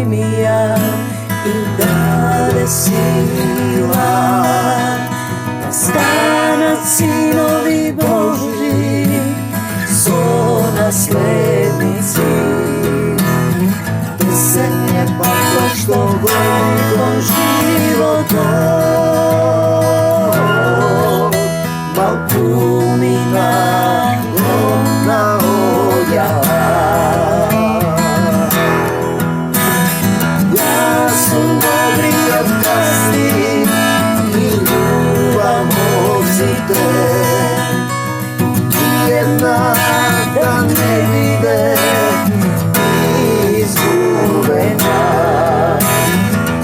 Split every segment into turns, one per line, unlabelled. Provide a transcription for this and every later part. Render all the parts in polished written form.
mi-a i dade sila da stanat sinovi Božji su naslednici. Pesen je pa što vojkom životom Balkumina ona odjava. Ja sam dobri od kasni i ljubav mozite. Nijedna da ne vide izgubena.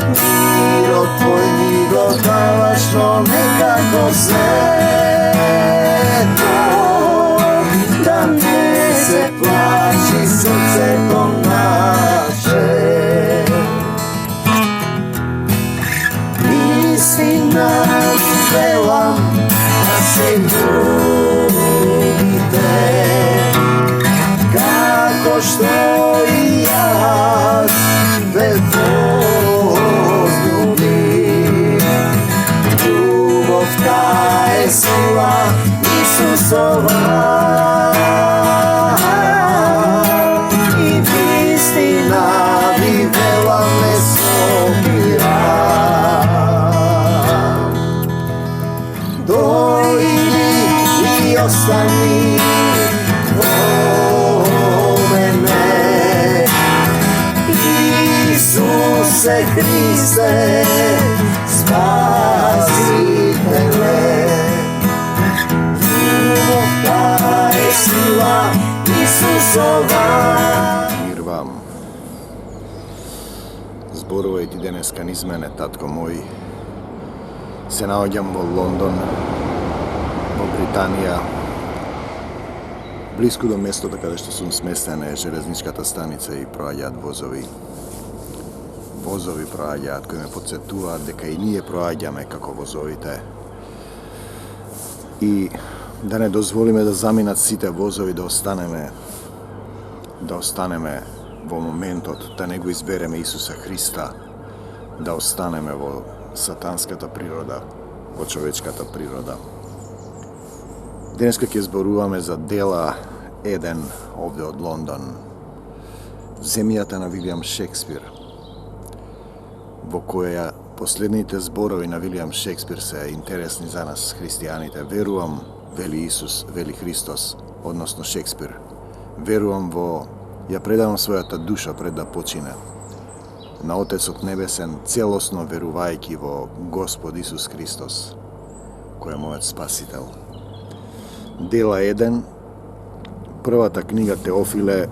Miro tvoj mi dodavašno nekako sveto, da ne se plaši srce to naše. Istina vela da se ljubite, kako što i ja te poljubim. Ljubav ta je sila Isusova i istina bi vela me sobira. Dojdi i ostani o mene, Isuse Hriste, spasitele. Ljubav ta je sila Isusova.
Mir vam. Зборувајќи денеска низ мене, татко мој, се наоѓам во Лондон, во Британија, близко до местото каде што сум сместен е железничката станица и проаѓаат возови. Возови проаѓаат кои ме потсетуваат дека и ние проаѓаме како возовите. И да не дозволиме да заминат сите возови, да останеме во моментот, да не го избереме Исуса Христа, да останеме во сатанската природа, во човечката природа. Денеска ќе зборуваме за дела 1 овде од Лондон, земјата на Вилијам Шекспир, во која последните зборови на Вилијам Шекспир се интересни за нас, христијаните. Верувам, вели Исус, вели Христос, односно Шекспир. Верувам во, ја предавам својата душа пред да почине на Отецот Небесен, целосно верувајќи во Господ Исус Христос, кој е мојот Спасител. Дела 1, првата книга Теофиле,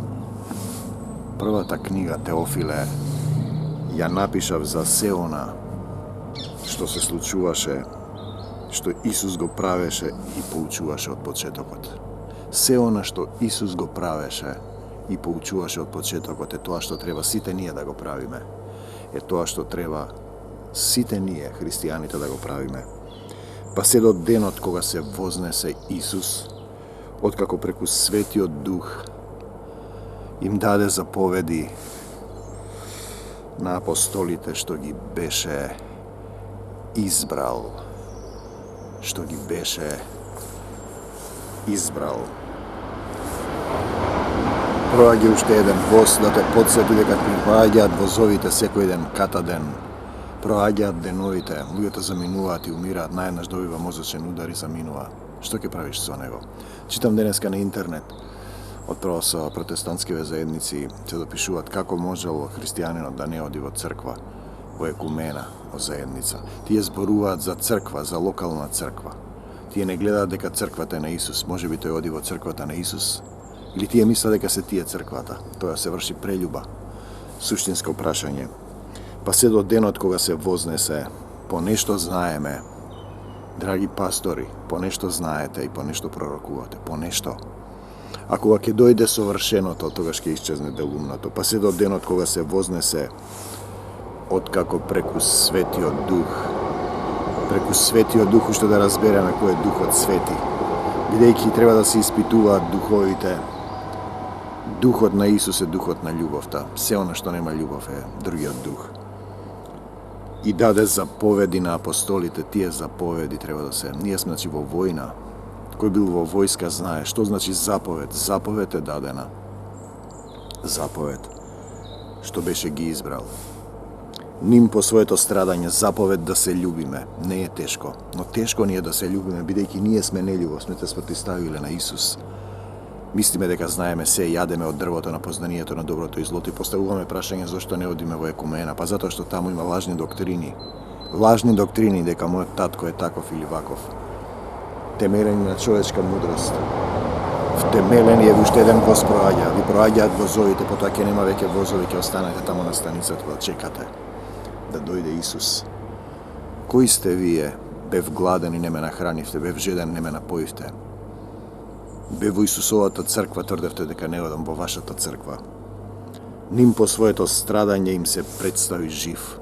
ја напишав за се она што се случуваше, што Исус го правеше и поучуваше од почетокот. Се она што Исус го правеше и поучуваше од почетокот е тоа што треба сите ние да го правиме. Е тоа што треба сите ние, христијаните, да го правиме. Па се до денот кога се вознесе Исус, откако преку Светиот Дух им даде заповеди на апостолите што ги беше избрал. Проаѓа уште еден воз да те подсети дека проаѓаат возовите секој ден, ката ден. Проаѓаат деновите, луѓето заминуваат и умираат, наједнаш добива мозочен удар и заминува. Што ќе правиш со него? Читам денеска на интернет, отправо со протестантскиве заедници се допишуваат како можело христијанинот да не оди во црква, во екумена, во заедница. Тие зборуваат за црква, за локална црква. Тие не гледаат дека црквата е на Исус. Можеби тој оди во црквата на Исус? Или тие мислат дека се тие црквата? Тоа се врши прелюба. Суштинско прашање. Па се до денот кога се вознесе, по нешто знаеме, драги пастори, по нешто знаете и по нешто пророкувате, по нешто. А кога ќе дојде совршеното, тогаш ќе исчезне делумното. Па се до денот кога се вознесе, откако преку Светиот Дух, уште да разбереме кој е Духот Свети. Бидејќи треба да се испитуваат духовите, Духот на Исус е духот на љубовта. Се она што нема љубов е другиот дух. И даде заповеди на апостолите, тие заповеди треба да се. Ние сме во војна. Кој бил во војска знае што значи заповед. Заповед е дадена. Заповед што беше ги избрал. Ним по своето страдање заповед да се љубиме. Не е тешко, но тешко ни е да се љубиме, бидејќи ние сме нељубов, сме те спротивставиле на Исус. Мислиме дека знаеме се, јадеме од дрвото на познанието на доброто и злото и поставуваме прашање зашто не одиме во екумена, па затоа што таму има лажни доктрини. Лажни доктрини дека мојот татко е таков или ваков. Темелени на човечка мудрост. Втемелени е уште еден воз проаѓа, ви проаѓаат возовите, потоа ќе нема веќе возови, ќе останете таму на станицата да чекате да дојде Исус. Кои сте вие? Бев гладен и не ме нахранивте, бев жеден, не ме напоивте. Бев во Исусовата црква, тврдевте дека не одам во вашата црква. Ним по своето страдање им се представи жив.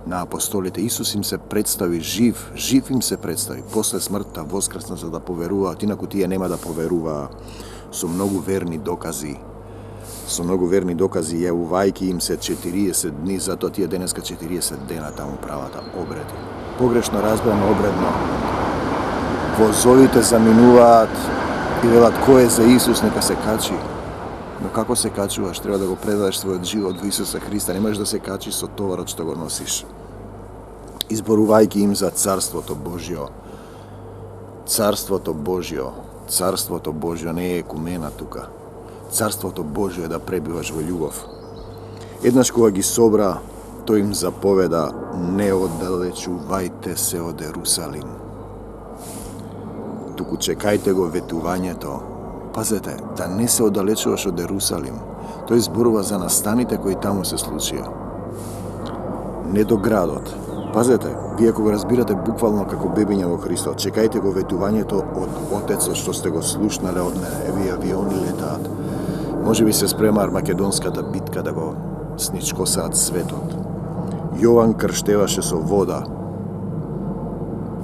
На апостолите Исус им се представи жив, жив им се представи. После смртта воскресна за да поверуваат, инаку тие нема да поверуваа со многу верни докази. Со многу верни докази, јавувајќи им се 40 дни, затоа тие денеска 40 дена таму правата обреди. Погрешно разбрано обредно. Возовите заминуваат и велат кој е за Исус, нека се качи. Но како се качуваш? Треба да го предадеш својот живот во Исуса Христа. Не можеш да се качиш со товарот што го носиш. Изборувајќи им за Царството Божјо. Царството Божјо. Царството Божјо не е екумена тука. Царството Божјо е да пребиваш во љубов. Еднаш кога ги собра, тој им заповеда: не оддалечувајте се од Ерусалим. Туку чекајте го ветувањето. Пазете, да не се оддалечуваш од Ерусалим. Тој зборува за настаните кои таму се случија. Не до градот. Пазете, вие ако го разбирате буквално како бебиња во Христос, чекајте го ветувањето од Отецот што сте го слушнале од мене. Еве авиони летаат. Може би се спрема Армагедонската битка да го сничкосаат светот. Јован крштеваше со вода.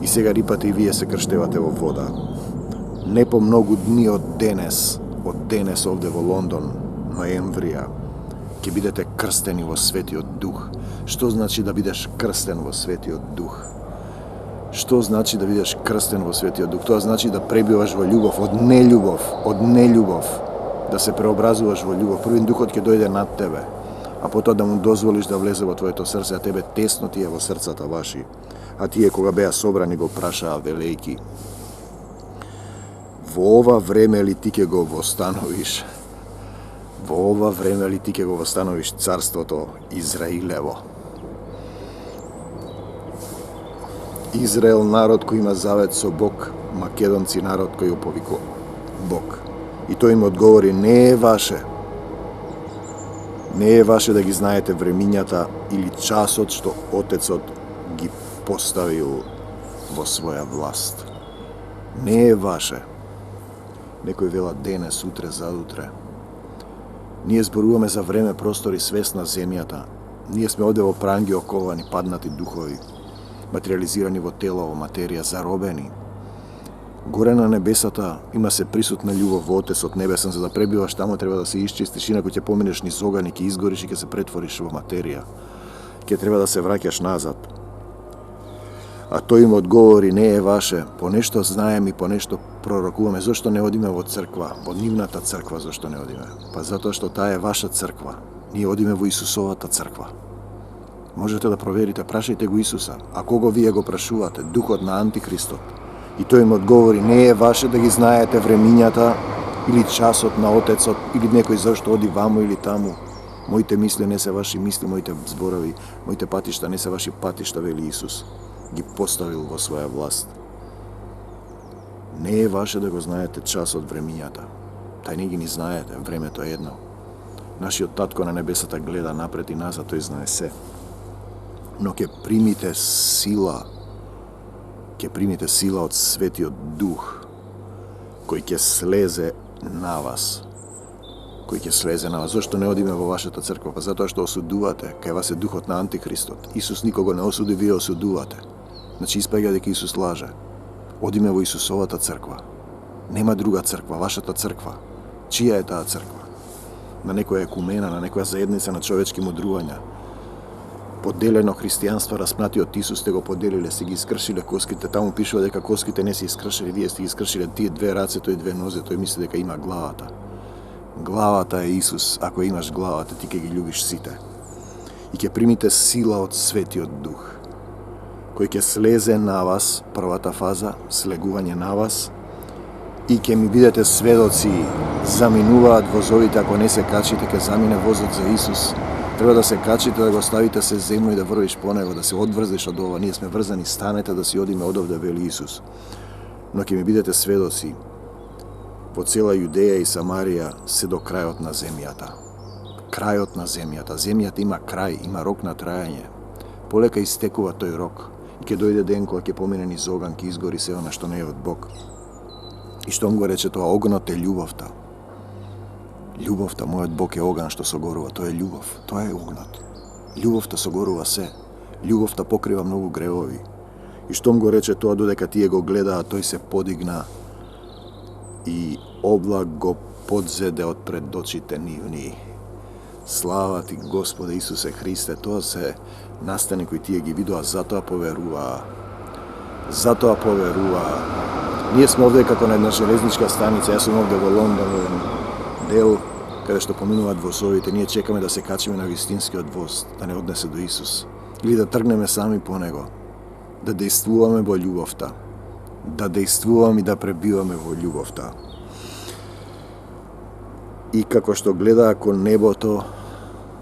И сега рипате и вие се крштевате во вода. Не по многу дни од денес овде во Лондон, ноемврија, ќе бидете крстени во Светиот Дух. Што значи да бидеш крстен во Светиот Дух? Што значи да бидеш крстен во Светиот Дух? Тоа значи да пребиваш во љубов, од нелюбов, да се преобразуваш во љубов. Првин Духот ќе дојде над тебе, а потоа да му дозволиш да влезе во твоето срце, а тебе тесно ти е во срцата ваши. А тие кога беа собрани го прашаа велејки: во ова време ли ти ќе го востановиш? Во ова време ли ти ќе го востановиш царството Израилево? Израел народ кој има завет со Бог, македонци народ кој оповикува Бог. И тој им одговори: не е ваше. Не е ваше да ги знаете времињата или часот што Отецот ги поставил во своја власт. Не е ваше. Некој вела денес, утре, задутре. Ние зборуваме за време, простор и свест на земјата. Ние сме овде во пранги оковани, паднати духови, материализирани во тело, во материја, заробени. Горе на небесата има се присутна љубов во Отецот небесен, за да пребиваш таму треба да се исчистиш, инаку ќе поминеш низ оган и ќе изгориш и ќе се претвориш во материја. Ќе треба да се враќаш назад. А тој им одговори: не е ваше, по нешто знаем и по нешто пророкуваме. Зошто не одиме во црква, во нивната црква, зошто не одиме? Па затоа што таа е ваша црква. Ние одиме во Исусовата црква. Можете да проверите, прашајте го Исуса. А кого вие го прашувате? Духот на Антихристот. И тој им одговори: не е ваше да ги знаете времињата или часот на Отецот, или некој зашто оди ваму или таму. Моите мисли не се ваши мисли, моите зборови, моите патишта не се ваши патишта, вели Исус. Ги поставил во своја власт. Не е ваше да го знаете часот, времињата. Тај не ги ни знаете, времето е едно. Нашиот татко на небесата гледа напред и назад, тој знае се. Но ќе примите сила од Светиот Дух, кој ќе слезе на вас. Зошто не одиме во вашата црква? Па затоа што осудувате, кај вас е духот на Антихристот. Исус никого не осуди, вие осудувате. Значи испаѓа дека Исус лаже. Одиме во Исусовата црква. Нема друга црква, вашата црква. Чија е таа црква? на некоја екумена, на некоја заедница на човечки мудрувања. Поделено христијанство, распнати од Исус, сте го поделиле, си ги искршиле коските, таму пишува дека коските не си искршили, вие сте ги искршиле тие две раце, тој две нозе, тој мисли дека има главата. Главата е Исус, ако имаш главата, ти ќе ги љубиш сите. И ќе примите сила од Светиот Дух, кој ќе слезе на вас, првата фаза, слегување на вас, и ќе ми бидете сведоци, заминуваат возовите, ако не се качите, ќе замине возот за Исус. Треба да се качите, да го ставите се земно и да врвиш по него, да се одврзеш од ова. Ние сме врзани, станете да си одиме одовде, вели Исус. Но ќе ми бидете сведоци по цела Јудеја и Самарија, се до крајот на земјата. Крајот на земјата. Земјата има крај, има рок на трајање. Полека истекува тој рок. И ќе дојде ден кога ќе помине низ оган, ќе изгори се она што не е од Бог. И штом го рече тоа, огнот е љубовта. Љубовта, мојот Бог е оган што согорува, тоа е љубов, тоа е огнот. Љубовта согорува се. Љубовта покрива многу гревови. И штом го рече тоа, додека тие го гледаа, тој се подигна и облак го подзеде од пред очите нивни. Слава ти, Господе Исусе Христе, тоа се настани кои тие ги видоа, затоа поверуваа. Затоа поверуваа. Ние сме овде како на една железничка станица, јас сум овде во Лондон, во дел каде што поминуваат возовите, ние чекаме да се качиме на вистинскиот воз, да не однесе до Исус, или да тргнеме сами по него, да действуваме во љубовта, да действуваме и да пребиваме во љубовта. И како што гледаа кон небото,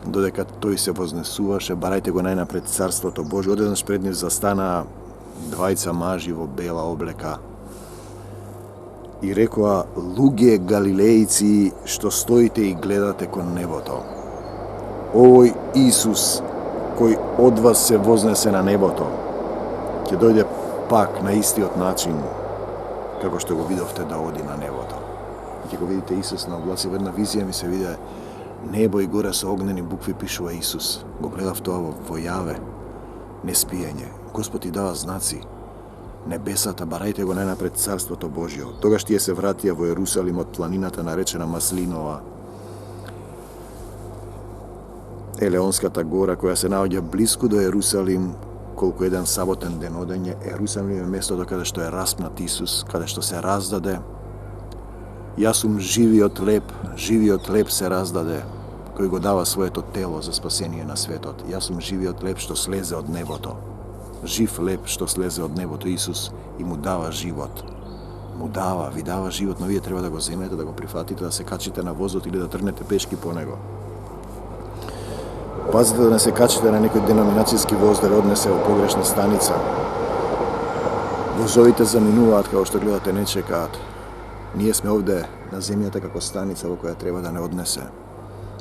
додека тој се вознесуваше, барајте го најнапред Царството Божие, одеднаш пред нив застанаа двајца мажи во бела облека и рекоа: луѓе галилејци што стоите и гледате кон небото, овој Исус кој од вас се вознесе на небото, ќе дојде пак на истиот начин како што го видовте да оди на небото. И ќе го видите Исус на облаци. Во една визија ми се виде небо и горе со огнени букви пишува Исус. Го гледав тоа во јаве, не спиење. Господ ти дава знаци. Небесата, барајте го најнапред Царството Божјо. Тогаш тие се вратија во Ерусалим од планината наречена Маслинова, Елеонската гора, која се наоѓа блиску до Ерусалим, колку еден саботен ден одење. Ерусалим е местото каде што е распнат Исус, каде што се раздаде. Јас сум живиот леп се раздаде, кој го дава своето тело за спасение на светот. Јас сум живиот леп што слезе од небото. Жив леп што слезе од небото Исус и му дава живот. Ви дава живот, но вие треба да го земете, да го прифатите, да се качите на возот или да тргнете пешки по него. Пазите да не се качите на некој деноминацијски воз да ве однесе во погрешна станица. Возовите заминуваат, како што гледате, не чекаат. Ние сме овде на земјата како станица во која треба да не однесе.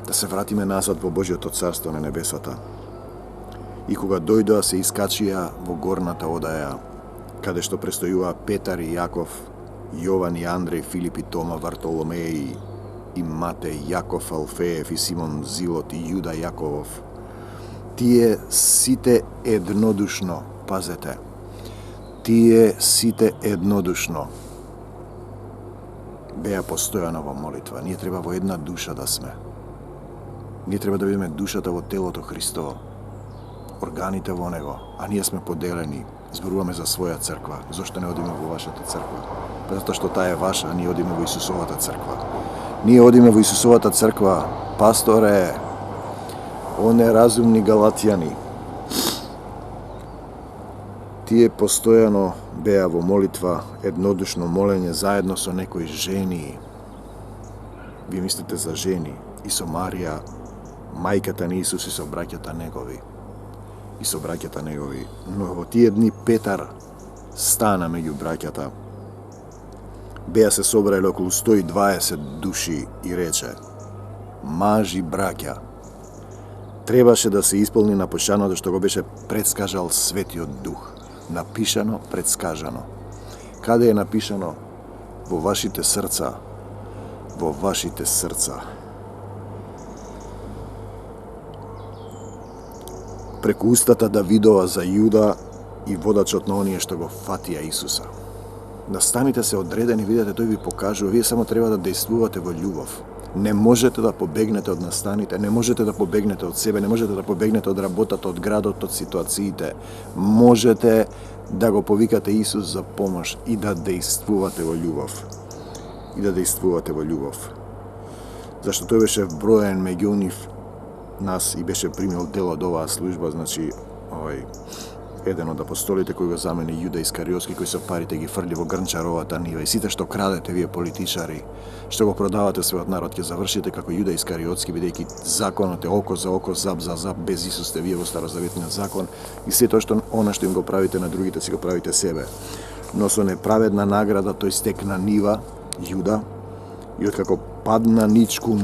Да се вратиме назад во Божјото царство на небесата. И кога дојдоа, се искачија во горната одаја, каде што престојуваа Петар и Јаков, Јован и Андреј, Филип и Тома, Вартоломеј и Матеј, Јаков Алфеев и Симон Зилот и Јуда Јаковов. Тие сите еднодушно, пазете, тие сите еднодушно беа постојано во молитва. Ние треба во една душа да сме. Ние треба да бидеме душата во телото Христово, органите во него, а ние сме поделени. Зборуваме за своја црква. Зошто не одиме во вашата црква? Затоа што таа е ваша, а ние одиме во Исусовата црква. Ние одиме во Исусовата црква. Пасторе, о неразумни галатјани, тие постојано беа во молитва, еднодушно молење заедно со некои жени. Вие мислите за жени и со Марија, мајката на Исус и со браќата негови. Но во тие дни Петар стана меѓу браќата. Беа се собрали околу 120 души и рече: мажи браќа, требаше да се исполни напишаното што го беше предскажал Светиот Дух. Напишано, предскажано. Каде е напишано? Во вашите срца. Во вашите срца. Преку устата Давидова за Јуда и водачот на оние што го фатија Исуса. Да станите се одредени, видите, тој ви покажува, вие само треба да действувате во љубов. Не можете да побегнете од настаните, не можете да побегнете од себе, не можете да побегнете од работата, од градот, од ситуациите. Можете да го повикате Исус за помош и да действувате во љубов. И да действувате во љубов. Зашто тој беше вброен меѓу нив нас и беше примил дел од оваа служба, значи еден од апостолите кој го замени Јуда Искариотски, кој со парите ги фрли во грнчаровата нива. И сите што крадете вие политичари, што го продавате својот народ, ќе завршите како Јуда Искариотски, бидејќи законот е око за око, зап за зап, без Исус сте вие во старозаветниот закон, и сето што она што им го правите на другите, си го правите себе. Но со неправедна награда тој стекна нива, Јуда, и откако падна ничкум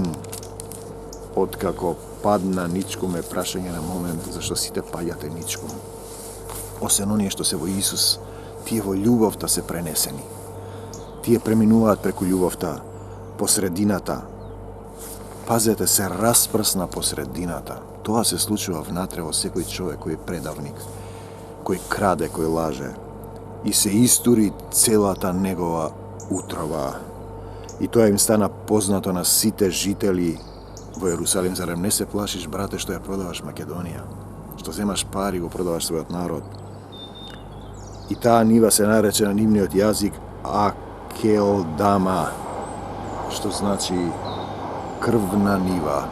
е прашање на момент, зашто сите паѓате ничкум. Освен оние што се во Исус, тие во љубовта се пренесени. Тие преминуваат преку љубовта, посредината. Пазете, се распрсна посредината. Тоа се случува внатре во секој човек кој е предавник, кој краде, кој лаже. И се истури целата негова утрова. И тоа им стана познато на сите жители во Јерусалим. Зарем не се плашиш, брате, што ја продаваш Македонија? Што земаш пари, го продаваш својот народ? И таа нива се нарече на нивниот јазик Акелдама, што значи крвна нива.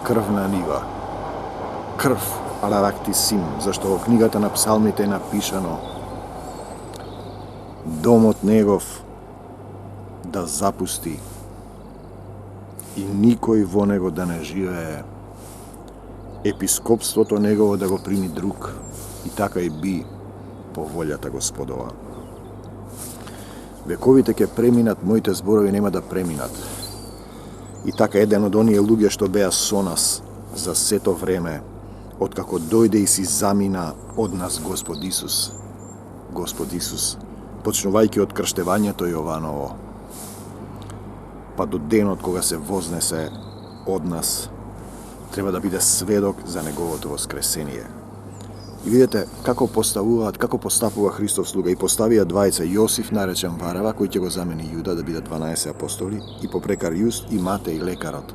Крвна нива. Крв, аларактисим, зашто во книгата на псалмите е напишано: домот негов да запусти и никој во него да не живее, епископството негово да го прими друг, и така и би по волјата Господова. Вековите ќе преминат, моите зборови нема да преминат. И така еден од оние луѓе што беа со нас за сето време, откако дојде и си замина од нас Господ Исус, почнувајќи од крштевањето Јованово, па до денот кога се вознесе од нас, треба да биде сведок за неговото воскресение. И видите како постапува Христов слуга. И поставија двајца, Јосиф наречен Варава, кој ќе го замени Јуда да бидат 12 апостоли, и попрекар Јуст и Матеј лекарот.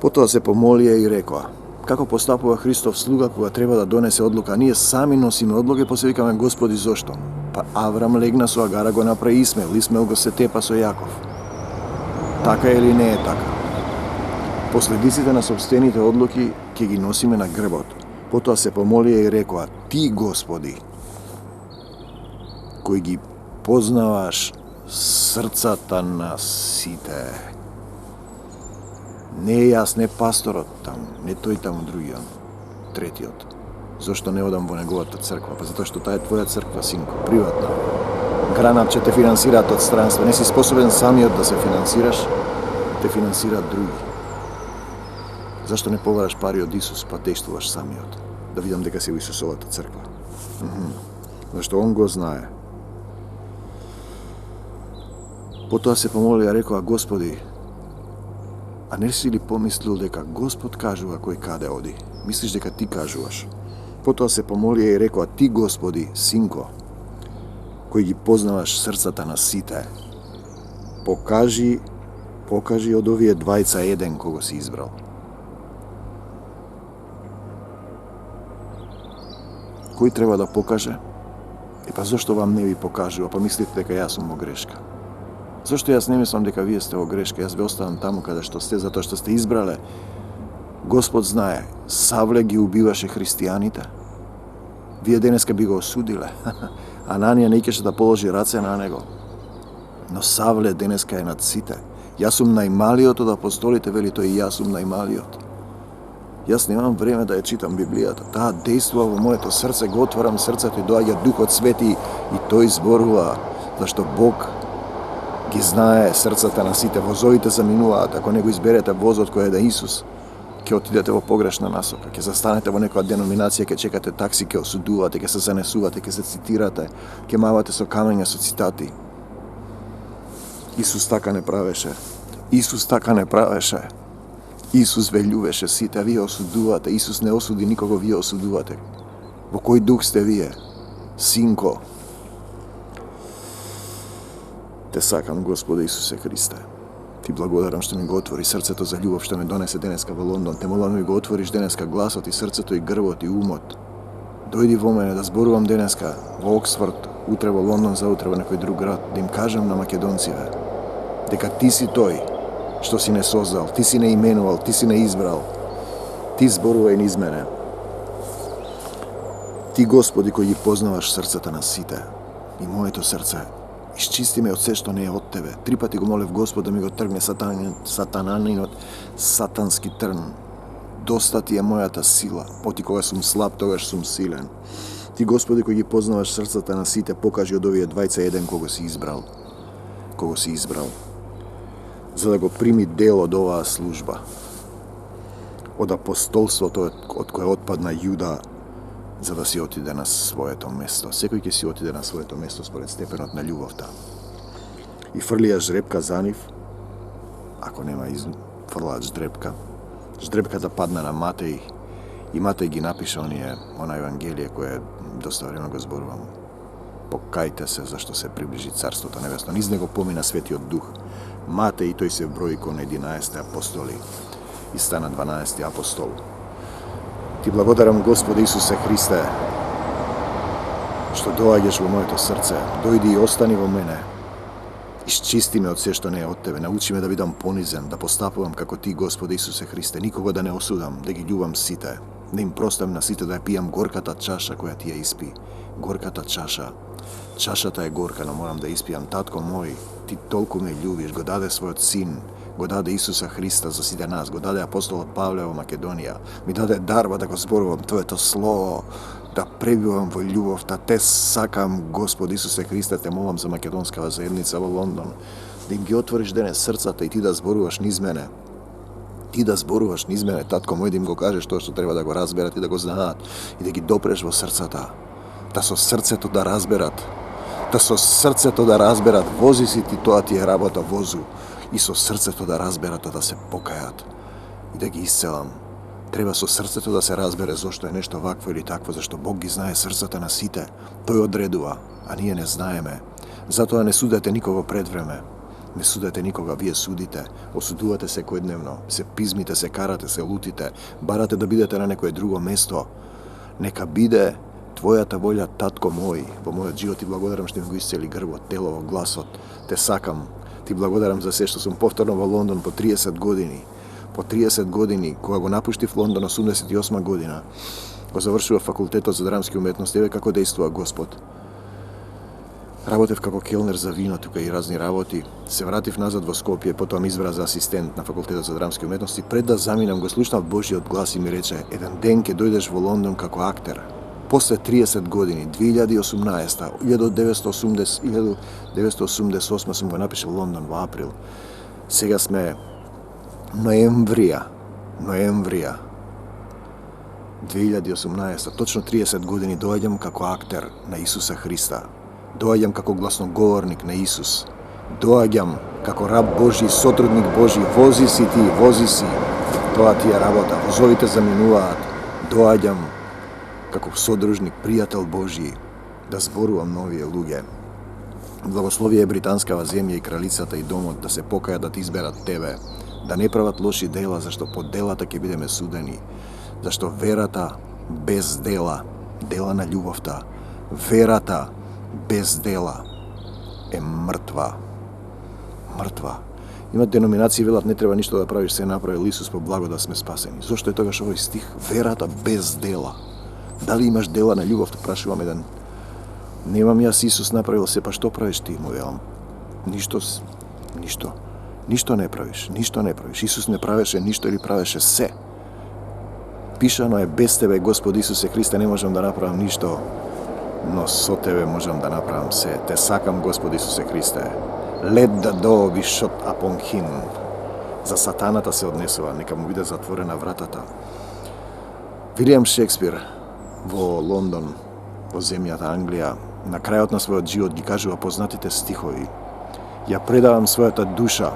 Потоа се помолија и рекоа: како постапува Христов слуга кога треба да донесе одлука? Ние сами носиме одлука и после викаме: Господи, зошто? Па Аврам легна со Агара, го направи Исмел, Исмел го се тепа со Јаков. Така или не е така? Последиците на собствените одлуки ќе ги носиме на грбот. Потоа се помолија и рекоа: Ти, Господи, кој ги познаваш срцата на сите. Не јас, не пасторот таму, не тој таму другиот, третиот. Зошто не одам во неговата црква? Па затоа што таа е твоја црква, синко, приватна. Гранат ќе те финансираат од странство. Не си способен самиот да се финансираш, те финансираат други. Зашто не побараш пари од Исус, па действуваш самиот? Да видам дека си во Исусовата црква. Зашто он го знае. Потоа се помолија, рекоа: Господи, а не си ли помислил дека Господ кажува кој каде оди? Мислиш дека ти кажуваш? Потоа се помолија и рекоа: Ти, Господи, синко, кој ги познаваш срцата на сите, покажи од овие двајца еден кого си избрал. Кој треба да покаже? Па зошто вам не ви покажува? Па мислите дека јас сум во грешка. Зошто јас не мислам дека вие сте во грешка? Јас ве оставам таму каде што сте, затоа што сте избрале. Господ знае, Савле ги убиваше христијаните. Вие денеска би го осудиле. Ананија не икеше да положи раце на него. Но Савле денеска е над сите. Јас сум најмалиот од апостолите, вели тој, и јас сум најмалиот. Јас немам време да ја читам Библијата. Таа действува во моето срце, го отварам срцето и доаѓа Духот Свети и тој зборува, зашто Бог ги знае срцата на сите. Возовите заминуваат. Ако не го изберете возот кој е да Исус, ќе отидете во погрешна насока. Ќе застанете во некоја деноминација, ќе чекате такси, ќе осудувате, ќе се занесувате, ќе се цитирате, ќе мавате со камења, со цитати. Исус така не правеше. Исус така не правеше. Исус ве љубеше сите, а вие осудувате. Исус не осуди никого, вие осудувате. Во кој дух сте вие? Синко. Те сакам, Господе Исусе Христе. Ti благодарам што ми го отвори срцето за љубов што ме донесе денеска во Лондон. Те молам ми го отвориш денеска гласот и срцето и грбот и умот. Дојди во мене да зборувам денеска во Оксфорд, утре во Лондон, заутре во некој друг град, да им кажам на македонциве дека ти си тој што си не создал, ти си не именувал, ти си не избрал. Ти зборувај низ мене. Ти, Господи, кој ги познаваш срцата на сите, и моето срце, исчисти ме од се што не е од Тебе. 3 пати го молев Господ да ми го тргне сатанинот сатански трн. Доста ти е мојата сила, поти кога сум слаб, тогаш сум силен. Ти, Господи, кој ги познаваш срцата на сите, покажи од овие двајца еден кого си избрал. Кого си избрал. За да го прими дел од оваа служба. Од апостолството од кое отпадна Јуда, за да си отиде на своето место. Секој ќе си отиде на своето место според степенот на љубовта. И фрлија ждрепка за нив, ако нема фрлаат ждрепка. Ждрепката падна на Матеј и Матеј ги напиша она Евангелие кое доста време го зборувам. Покајте се зашто се приближи Царството Небесно. Низ него помина Светиот Дух. Матеј тој се брои кон 11 апостоли и стана 12 апостол. Ти благодарам, Господи Исусе Христе, што доаѓаш во моето срце. Дојди и остани во мене. Исчисти ме од се што не е од Тебе. Научи ме да бидам понизен, да постапувам како Ти, Господи Исусе Христе. Никога да не осудам, да ги љубам сите. Да им простам на сите, да ја пијам горката чаша која Ти ја испи. Горката чаша. Чашата е горка, но морам да испијам. Татко мој, Ти толку ме љубиш, го даде својот син, го даде Исуса Христа за сите нас, го даде апостолот Павле во Македонија, ми даде дарба да го зборувам Твоето слово, да пребивам во љубовта. Те сакам, Господи Исусе Христе, те молам за македонскава заедница во Лондон, да им ги отвориш денес срцата и Ти да зборуваш низ мене. Ти да зборуваш низ мене, татко мој, да им го кажеш тоа што треба да го разберат и да го знаат и да ги допреш во срцата. Да со срцето да разберат. Да со срцето да разберат. Вози си ти, тоа ти е работа, возу. И со срцето да разберат, да се покајат и да ги исцелам. Треба со срцето да се разбере зошто е нешто вакво или такво, зашто Бог ги знае срцата на сите. Тој одредува, а ние не знаеме. Затоа не судете никого пред време. Не судете никога, вие судите. Осудувате секојдневно, се пизмите, се карате, се лутите, барате да бидете на некое друго место. Нека биде Твојата волја, татко мој, во мојот живот. Ти благодарам што ми го исцели грбот, телово, гласот. Те сакам. Ти благодарам за се што сум повторно во Лондон по 30 години. По 30 години, кога го напуштив Лондон 88 година, го завршува факултетот за драмски уметности. Еве како действува Господ. Работев како келнер за вино тука и разни работи. Се вратив назад во Скопје, потоа ми избра за асистент на факултетот за драмски уметности. Пред да заминам го слушнав Божиот глас и ми рече: еден ден ќе дојдеш во Лондон како актер. После 30 години, 2018, 1988 сум го напишал Лондон во април. Сега сме ноемврија 2018, точно 30 години доаѓам како актер на Исуса Христа. Доаѓам како гласноговорник на Исус. Доаѓам како раб Божи, сотрудник Божи. Вози си ти, вози си. Тоа ти е работа. Возовите заминуваат. Доаѓам како содружник, пријател Божи, да зборувам на овие луѓе. Благослови е британскава земја и кралицата и домот да се покајат, да ти изберат тебе, да не прават лоши дела, зашто по делата ќе бидеме судени. Зашто верата без дела, дела на љубовта, верата без дела е мртва. Мртва. Има деноминации велат не треба ништо да правиш, се направил Исус по благо да сме спасени. Зошто е тогаш овој стих? Верата без дела. Дали имаш дела на љубовта? Прашувам еден. Немам јас, Исус направил се, па што правиш ти? Му велам. Ништо. Ништо не правиш, ништо не правиш. Исус не правеше ништо или правеше се. Пишано е: без тебе, Господ Исусе Христе, не можам да направам ништо, но со тебе можам да направам се. Те сакам, Господ Исусе Христе. Let the door be shut upon him. За сатаната се однесува, нека му биде затворена вратата. Вилијам Шекспир во Лондон, во земјата Англија, на крајот на својот живот ги кажува познатите стихови: ја предавам својата душа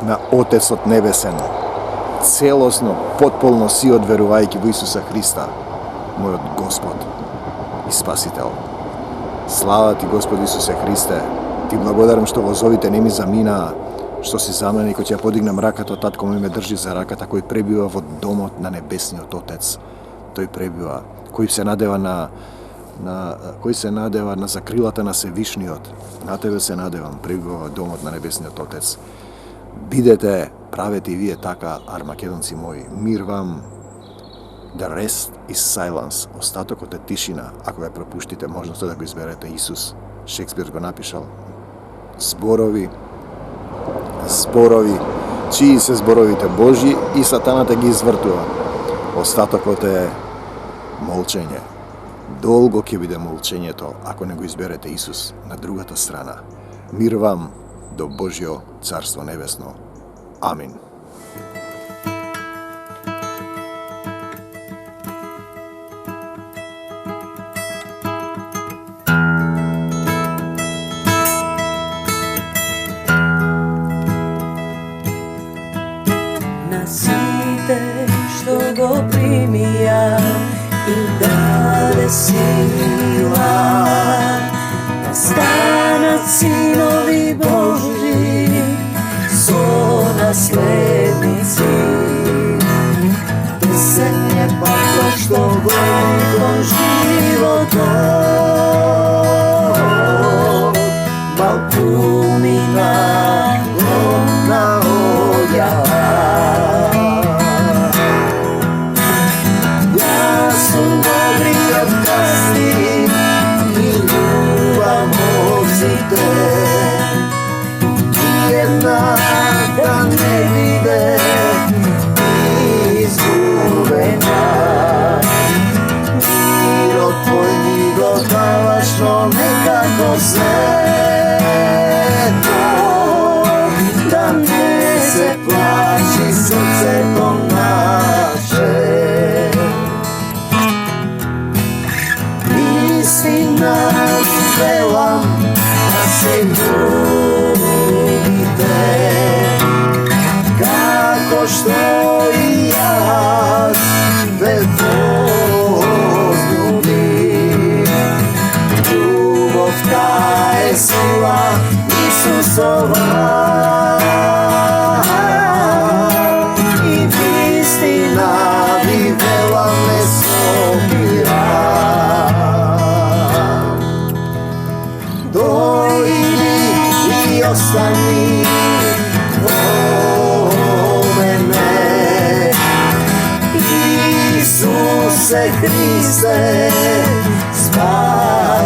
на Отецот Небесен, целосно, потполно си одверувајќи во Исуса Христа, мојот Господ и Спасител. Слава ти, Господ Исусе Христе! Ти благодарам што возовите не ми заминаа, što si za мене и кој ќе ја подигнам раката од татко ме држи за раката, кој пребива во домот на небесниот Отец. Тој пребива, кој се надева на закрилата на Севишниот. На тебе се надевам, пребива во домот на небесниот Отец. Бидете, правете и вие така, армакедонци мои. Мир вам. The rest is silence. Остатокот е тишина, ако ја пропуштите можноста да го изберете Исус. Шекспир го напишал. Зборови, чии се зборовите Божји и сатаната ги извртува. Остатокот е молчење. Долго ќе биде молчењето ако не го изберете Исус на другата страна. Мир вам до Божјо Царство Небесно. Амин.
На сите што го примија и даде сила, да станат синови Божи со наследници. Песен е пато што гони кон животот, балкумина гомна оѓа. Да не биде изгубена. Мирот твој ми го даваш, но некако сето, да не се плачи срцето наше. Истина велам, да се како што и јас те возлюбив. Љубовта е сила Исусова и вистина ви велам не собирам. Дојди и остани Исусе Христе, спаси.